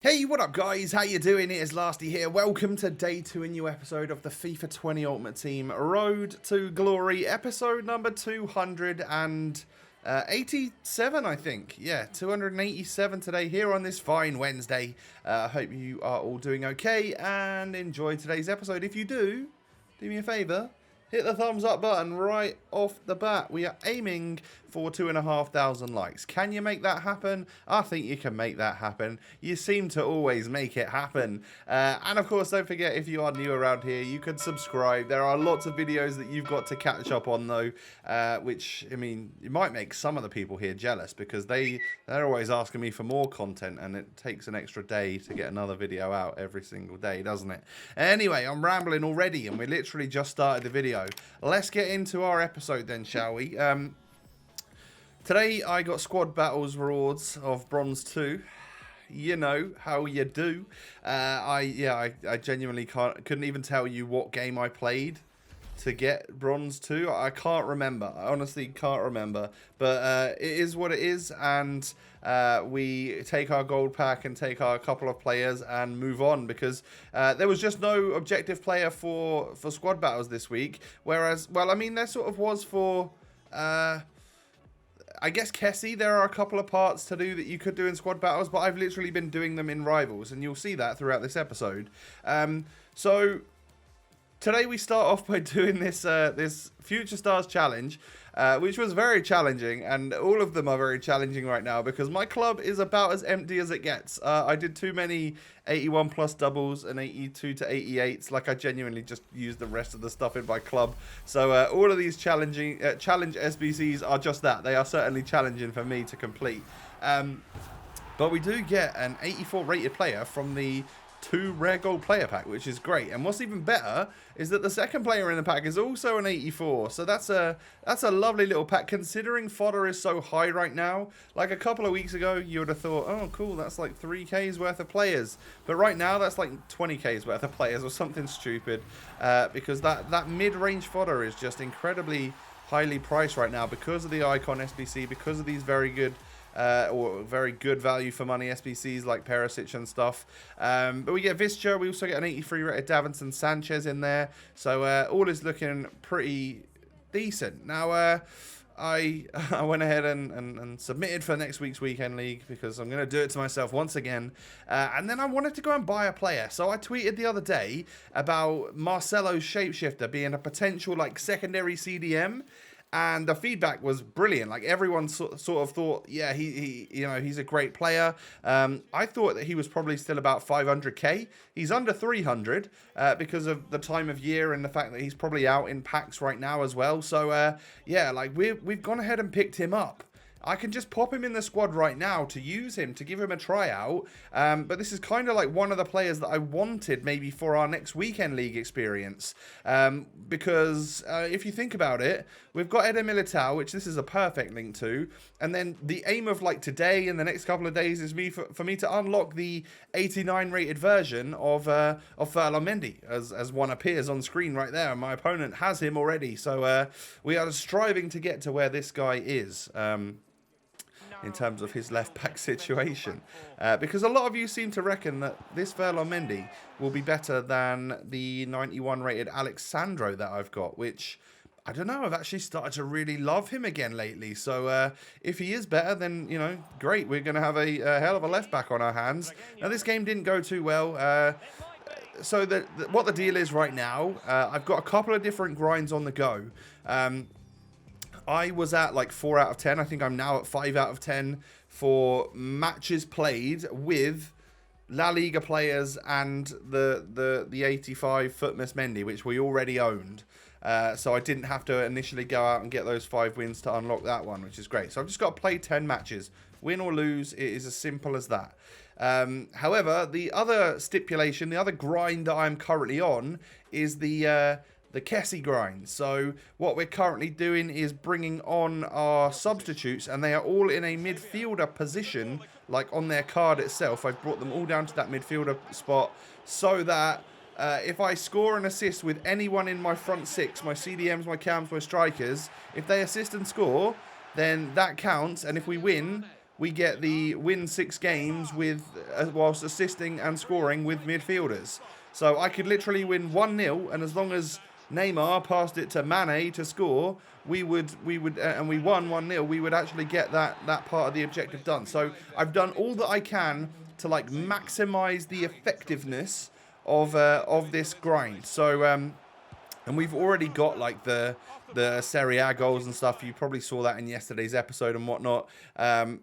Hey, what up guys? How you doing? It is Lasty here. Welcome to day 2, a new episode of the FIFA 20 Ultimate Team Road to Glory, episode number 287, I think. Yeah, 287 today here on this fine Wednesday. I hope you are all doing okay and enjoy today's episode. If you do me a favour, hit the thumbs up button right off the bat. We are aiming for 2,500 likes. Can you make that happen? I think you can make that happen. You seem to always make it happen. And of course, don't forget, if you are new around here, you can subscribe. There are lots of videos that you've got to catch up on though, which, I mean, it might make some of the people here jealous because they're always asking me for more content and it takes an extra day to get another video out every single day, doesn't it? Anyway, I'm rambling already and we literally just started the video. Let's get into our episode then, shall we? Today I got squad battles rewards of bronze 2. You know how you do. I genuinely couldn't even tell you what game I played to get bronze 2. I can't remember. I honestly can't remember. But it is what it is, and we take our gold pack and take our couple of players and move on because there was just no objective player for squad battles this week. Whereas, well, I mean, there sort of was for I guess Kessie. There are a couple of parts to do that you could do in squad battles, but I've literally been doing them in rivals, and you'll see that throughout this episode. So today we start off by doing this this Future Stars challenge, which was very challenging, and all of them are very challenging right now because my club is about as empty as it gets. I did too many 81 plus doubles and 82 to 88s. Like, I genuinely just used the rest of the stuff in my club. So all of these challenge SBCs are just that. They are certainly challenging for me to complete. But we do get an 84 rated player from the 2 rare gold player pack, which is great. And what's even better is that the second player in the pack is also an 84. So that's a lovely little pack considering fodder is so high right now. Like a couple of weeks ago you would have thought, oh cool, that's like 3k's worth of players, but right now that's like 20k's worth of players or something stupid, because that mid-range fodder is just incredibly highly priced right now because of the icon SBC, because of these very good or very good value for money SBCs like Perisic and stuff. But we get Visca. We also get an 83 rated Davinson Sanchez in there. So all is looking pretty decent. Now, I went ahead and submitted for next week's Weekend League because I'm going to do it to myself once again. And then I wanted to go and buy a player. So I tweeted the other day about Marcelo's shapeshifter being a potential like secondary CDM. And the feedback was brilliant. Like, everyone sort of thought, yeah, he's a great player. I thought that he was probably still about 500k. He's under 300 because of the time of year and the fact that he's probably out in packs right now as well. So yeah, like we've gone ahead and picked him up. I can just pop him in the squad right now to use him, to give him a tryout. But this is kind of like one of the players that I wanted maybe for our next Weekend League experience. Because if you think about it, we've got Eder Militao, which this is a perfect link to. And then the aim of like today and the next couple of days is for me to unlock the 89 rated version of Ferland Mendy, as one appears on screen right there. And my opponent has him already. So we are striving to get to where this guy is. In terms of his left back situation, because a lot of you seem to reckon that this Ferland Mendy will be better than the 91 rated Alexandro that I've got, which I don't know, I've actually started to really love him again lately. So if he is better, then, you know, great, we're going to have a hell of a left back on our hands. Now, this game didn't go too well. So what the deal is right now, I've got a couple of different grinds on the go. I was at like 4 out of 10. I think I'm now at 5 out of 10 for matches played with La Liga players and the 85 Footmas Mendy, which we already owned. So I didn't have to initially go out and get those 5 wins to unlock that one, which is great. So I've just got to play 10 matches. Win or lose, it is as simple as that. However, the other stipulation, the other grind that I'm currently on is the Kessie grind. So what we're currently doing is bringing on our substitutes, and they are all in a midfielder position, like on their card itself. I've brought them all down to that midfielder spot so that if I score an assist with anyone in my front 6, my CDMs, my cams, my strikers, if they assist and score, then that counts, and if we win, we get the win 6 games with whilst assisting and scoring with midfielders. So I could literally win 1-0, and as long as Neymar passed it to Mane to score, we would and we won 1-0, we would actually get that part of the objective done. So I've done all that I can to like maximize the effectiveness of this grind. So and we've already got like the Serie A goals and stuff. You probably saw that in yesterday's episode and whatnot.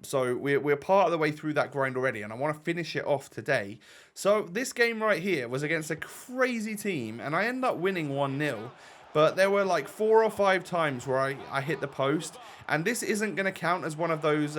So we're part of the way through that grind already, and I want to finish it off today. So this game right here was against a crazy team, and I ended up winning 1-0. But there were like 4 or 5 times where I hit the post, and this isn't going to count as one of those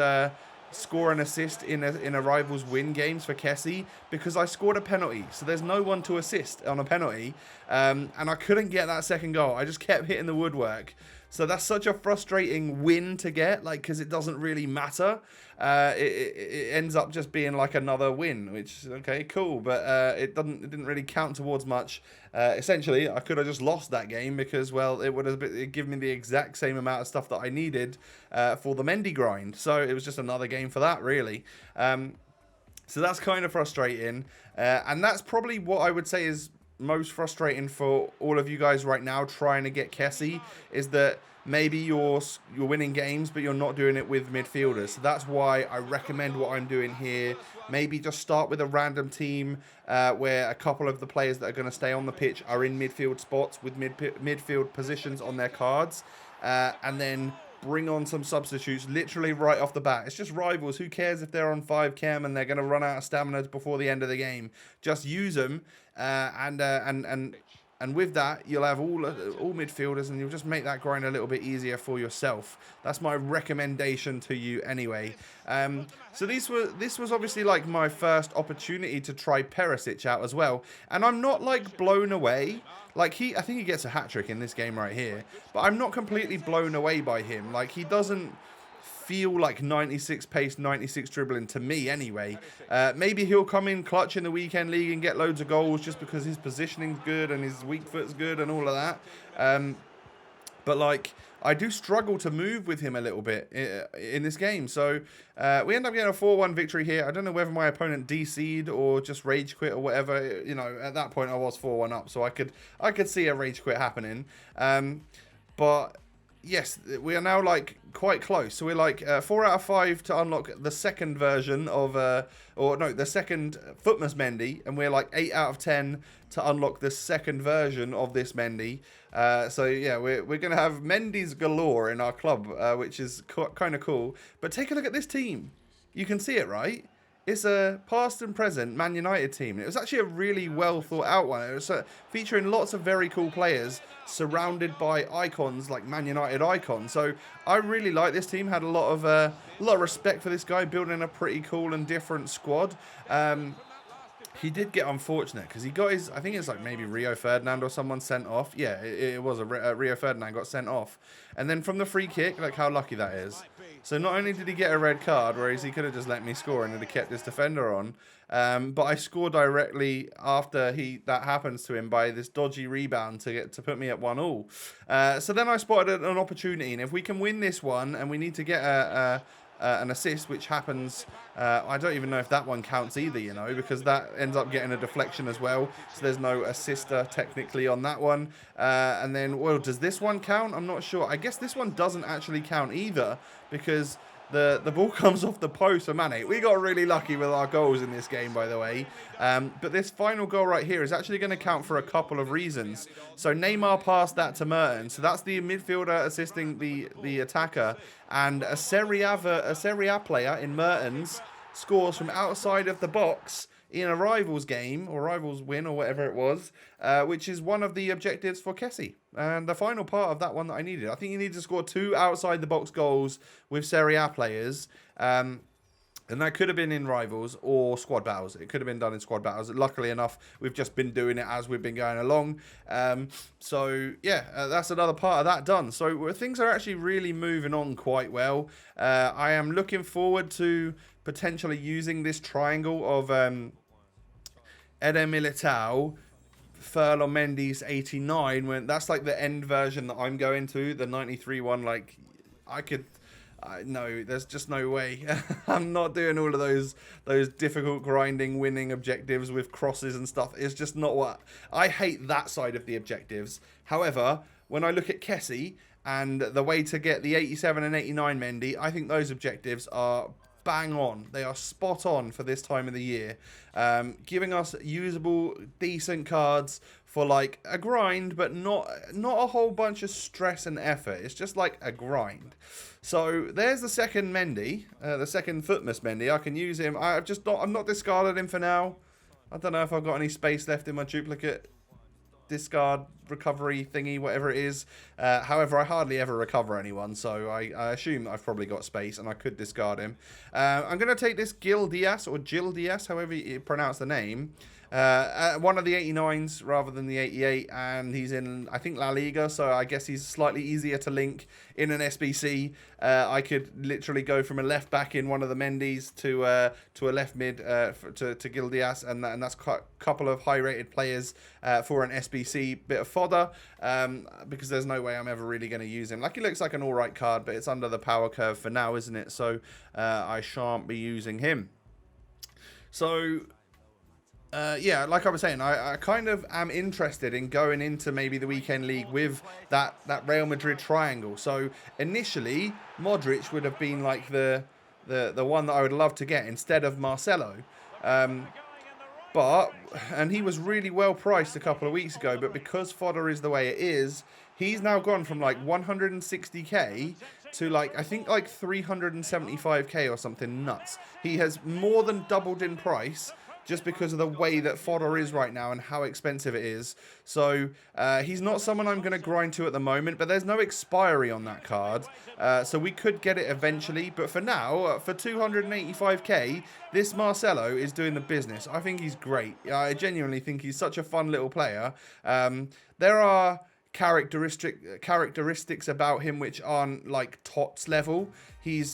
score and assist in a rival's win games for Kessie, because I scored a penalty, so there's no one to assist on a penalty, and I couldn't get that second goal. I just kept hitting the woodwork. So that's such a frustrating win to get, like, because it doesn't really matter. It ends up just being like another win, which is okay, cool, but it didn't really count towards much. Essentially, I could have just lost that game because, well, it would have given me the exact same amount of stuff that I needed for the Mendy grind. So it was just another game for that, really. So that's kind of frustrating, and that's probably what I would say is most frustrating for all of you guys right now trying to get Kessie, is that maybe you're winning games, but you're not doing it with midfielders. So that's why I recommend what I'm doing here. Maybe just start with a random team where a couple of the players that are going to stay on the pitch are in midfield spots with midfield positions on their cards, and then bring on some substitutes literally right off the bat. It's just rivals. Who cares if they're on 5 chem and they're going to run out of stamina before the end of the game? Just use them, and with that, you'll have all midfielders, and you'll just make that grind a little bit easier for yourself. That's my recommendation to you anyway. So this was obviously like my first opportunity to try Perisic out as well, and I'm not like blown away. Like I think he gets a hat-trick in this game right here, but I'm not completely blown away by him. Like, he doesn't feel like 96 pace, 96 dribbling to me anyway. Maybe he'll come in clutch in the weekend league and get loads of goals just because his positioning's good and his weak foot's good and all of that. But like, I do struggle to move with him a little bit in this game. So we end up getting a 4-1 victory here. I don't know whether my opponent DC'd or just rage quit or whatever. You know, at that point I was 4-1 up, so I could see a rage quit happening. But yes, we are now like quite close. So we're like 4 out of 5 to unlock the second version of, the second Footmas Mendy, and we're like 8 out of 10 to unlock the second version of this Mendy. So yeah, we're gonna have Mendy's galore in our club, which is kind of cool. But take a look at this team. You can see it, right? It's a past and present Man United team. It was actually a really well thought out one. It was featuring lots of very cool players surrounded by icons, like Man United icons. So I really like this team. Had a lot of respect for this guy, building a pretty cool and different squad. He did get unfortunate because he got his, I think it's like maybe Rio Ferdinand or someone sent off. Yeah, it was a Rio Ferdinand got sent off. And then from the free kick, like how lucky that is. So not only did he get a red card, whereas he could have just let me score and have kept his defender on, but I scored directly after that happens to him by this dodgy rebound to put me at 1-1. So then I spotted an opportunity, and if we can win this one, and we need to get an assist, which happens, I don't even know if that one counts either, you know, because that ends up getting a deflection as well, so there's no assister technically on that one. And then, well, does this one count? I'm not sure. I guess this one doesn't actually count either, because the ball comes off the post for Mane. We got really lucky with our goals in this game, by the way. But this final goal right here is actually going to count for a couple of reasons. So Neymar passed that to Mertens. So that's the midfielder assisting the attacker. And a Serie A player in Mertens scores from outside of the box in a rivals game, or rivals win, or whatever it was, which is one of the objectives for Kessie. And the final part of that one that I needed. I think you need to score 2 outside the box goals with Serie A players. And that could have been in rivals or squad battles. It could have been done in squad battles. Luckily enough, we've just been doing it as we've been going along. So yeah, that's another part of that done. So things are actually really moving on quite well. I am looking forward to potentially using this triangle of Eder Militao, Ferland Mendy's 89. When that's like the end version that I'm going to, the 93 one. Like, I No, there's just no way. I'm not doing all of those difficult grinding, winning objectives with crosses and stuff. It's just not what I hate that side of the objectives. However, when I look at Kessie and the way to get the 87 and 89 Mendy, I think those objectives are bang on. They are spot on for this time of the year, giving us usable, decent cards for like a grind, but not a whole bunch of stress and effort. It's just like a grind. So there's the second Mendy, the second Footmas Mendy. I can use him. I'm not discarded him for now. I don't know if I've got any space left in my duplicate discard recovery thingy, whatever it is. However, I hardly ever recover anyone, so I assume I've probably got space and I could discard him. I'm going to take this Gil Diaz, or Gil Diaz, however you pronounce the name. One of the 89s rather than the 88, and he's in, I think, La Liga, so I guess he's slightly easier to link in an SBC. I could literally go from a left back in one of the Mendys to a left mid to Gil Diaz, and that's a couple of high rated players for an SBC. Bit of fodder, because there's no way I'm ever really going to use him. Like, he looks like an alright card, but it's under the power curve for now, isn't it? So I shan't be using him. So yeah, like I was saying, I kind of am interested in going into maybe the weekend league with that Real Madrid triangle. So initially, Modric would have been like the one that I would love to get instead of Marcelo. And he was really well priced a couple of weeks ago, but because fodder is the way it is, he's now gone from like 160k to like, I think like 375k or something nuts. He has more than doubled in price just because of the way that fodder is right now and how expensive it is. So he's not someone I'm going to grind to at the moment, but there's no expiry on that card. So we could get it eventually. But for now, for 285k, this Marcelo is doing the business. I think he's great. I genuinely think he's such a fun little player. There are characteristics about him which aren't like Tots level.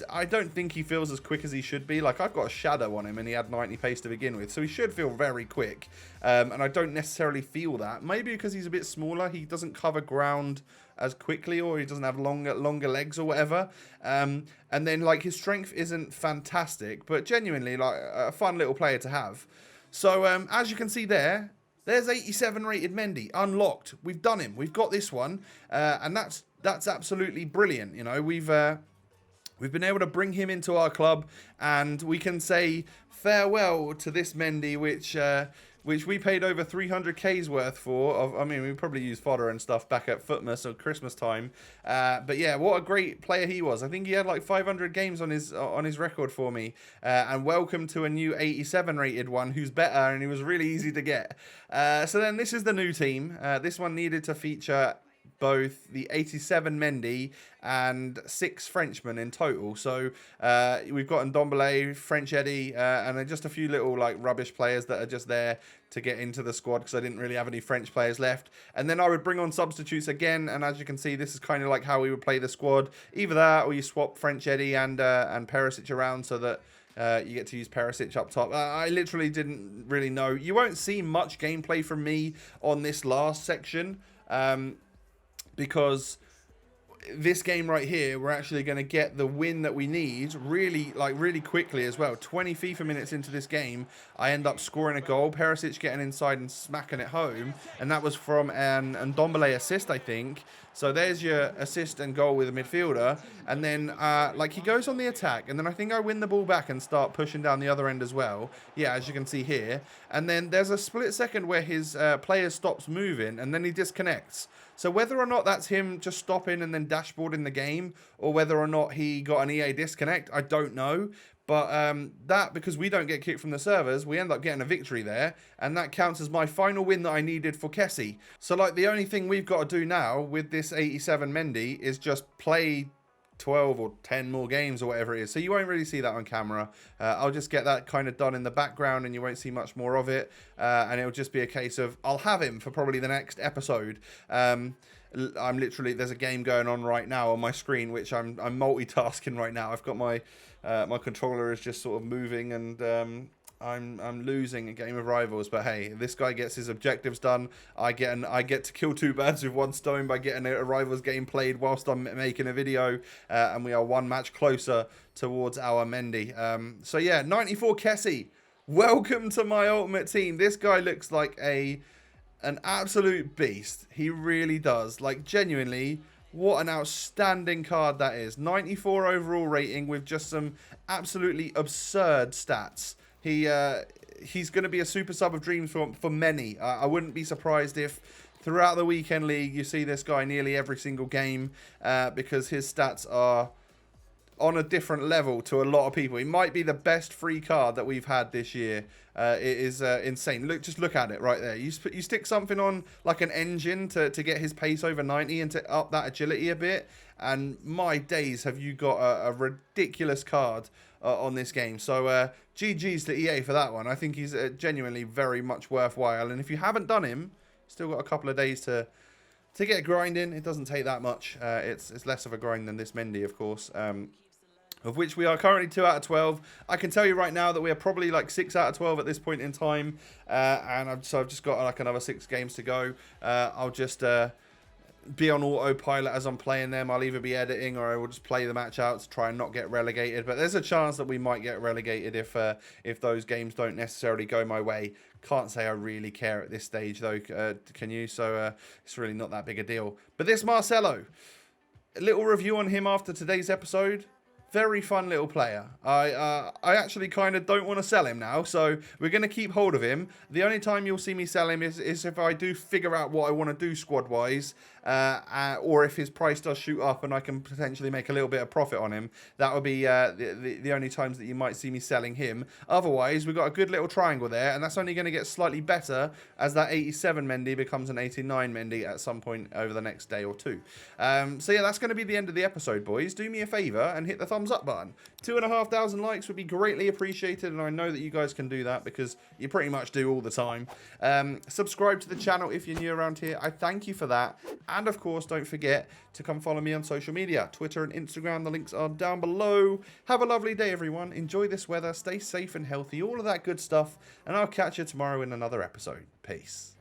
I don't think he feels as quick as he should be. Like, I've got a shadow on him and he had 90 pace to begin with, so he should feel very quick, and I don't necessarily feel that. Maybe because he's a bit smaller, he doesn't cover ground as quickly, or he doesn't have longer legs or whatever, and then like his strength isn't fantastic, but genuinely like a fun little player to have. So as you can see there's 87 rated Mendy unlocked. We've done him. We've got this one, and that's absolutely brilliant. You know, we've been able to bring him into our club, and we can say farewell to this Mendy, which we paid over 300k's worth for. I mean, we probably used fodder and stuff back at Footmas or Christmas time. But yeah, what a great player he was. I think he had like 500 games on his record for me. And welcome to a new 87 rated one who's better, and he was really easy to get. So then this is the new team. This one needed to feature both the 87 Mendy and 6 Frenchmen in total. So we've got Ndombele, French Eddie, and then just a few little like rubbish players that are just there to get into the squad because I didn't really have any French players left. And then I would bring on substitutes again, and as you can see, this is kind of like how we would play the squad. Either that, or you swap French Eddie and Perisic around so that you get to use Perisic up top. I literally didn't really know. You won't see much gameplay from me on this last section, because this game right here, we're actually going to get the win that we need really quickly as well. 20 FIFA minutes into this game, I end up scoring a goal, Perisic getting inside and smacking it home, and that was from an Ndombele assist, I think. So there's your assist and goal with a midfielder, and then like he goes on the attack, and then I think I win the ball back and start pushing down the other end as well. Yeah, as you can see here. And then there's a split second where his player stops moving, and then he disconnects. So whether or not that's him just stopping and then dashboarding the game, or whether or not he got an EA disconnect, I don't know. But that, because we don't get kicked from the servers, we end up getting a victory there, and that counts as my final win that I needed for Kessie. So like the only thing we've got to do now with this 87 Mendy is just play 12 or 10 more games or whatever it is. So you won't really see that on camera. I'll just get that kind of done in the background, and you won't see much more of it. And it'll just be a case of I'll have him for probably the next episode. I'm literally, there's a game going on right now on my screen, which I'm multitasking right now. I've got my my controller is just sort of moving, and I'm losing a game of Rivals, but hey, this guy gets his objectives done. I get to kill two birds with one stone by getting a Rivals game played whilst I'm making a video, and we are one match closer towards our Mendy. So yeah, 94 Kessie, welcome to my ultimate team. This guy looks like an absolute beast. He really does. Like, genuinely, what an outstanding card that is. 94 overall rating with just some absolutely absurd stats. He's going to be a super sub of dreams for many. I wouldn't be surprised if throughout the weekend league you see this guy nearly every single game, because his stats are on a different level to a lot of people. He might be the best free card that we've had this year. It is insane. Just look at it right there. You stick something on like an engine to get his pace over 90 and to up that agility a bit, and my days, have you got a ridiculous card on this game. So GG's to EA for that one. I think he's genuinely very much worthwhile, and if you haven't done him, still got a couple of days to get grinding. It doesn't take that much. It's less of a grind than this Mendy, of course. Of which we are currently 2 out of 12. I can tell you right now that we are probably like 6 out of 12 at this point in time. And I've just got like another 6 games to go. I'll just be on autopilot as I'm playing them. I'll either be editing or I will just play the match out to try and not get relegated. But there's a chance that we might get relegated if those games don't necessarily go my way. Can't say I really care at this stage though, can you? So it's really not that big a deal. But this Marcelo, a little review on him after today's episode. Very fun little player. I actually kind of don't want to sell him now, so we're going to keep hold of him. The only time you'll see me sell him is if I do figure out what I want to do squad-wise, or if his price does shoot up and I can potentially make a little bit of profit on him. That would be the only times that you might see me selling him. Otherwise, we've got a good little triangle there, and that's only going to get slightly better as that 87 Mendy becomes an 89 Mendy at some point over the next day or two. So yeah, that's going to be the end of the episode, boys. Do me a favour and hit the thumbs up button. 2,500 likes would be greatly appreciated, and I know that you guys can do that because you pretty much do all the time. Subscribe to the channel if you're new around here. I thank you for that. And of course, don't forget to come follow me on social media, Twitter and Instagram. The links are down below. Have a lovely day, everyone. Enjoy this weather. Stay safe and healthy. All of that good stuff. And I'll catch you tomorrow in another episode. Peace.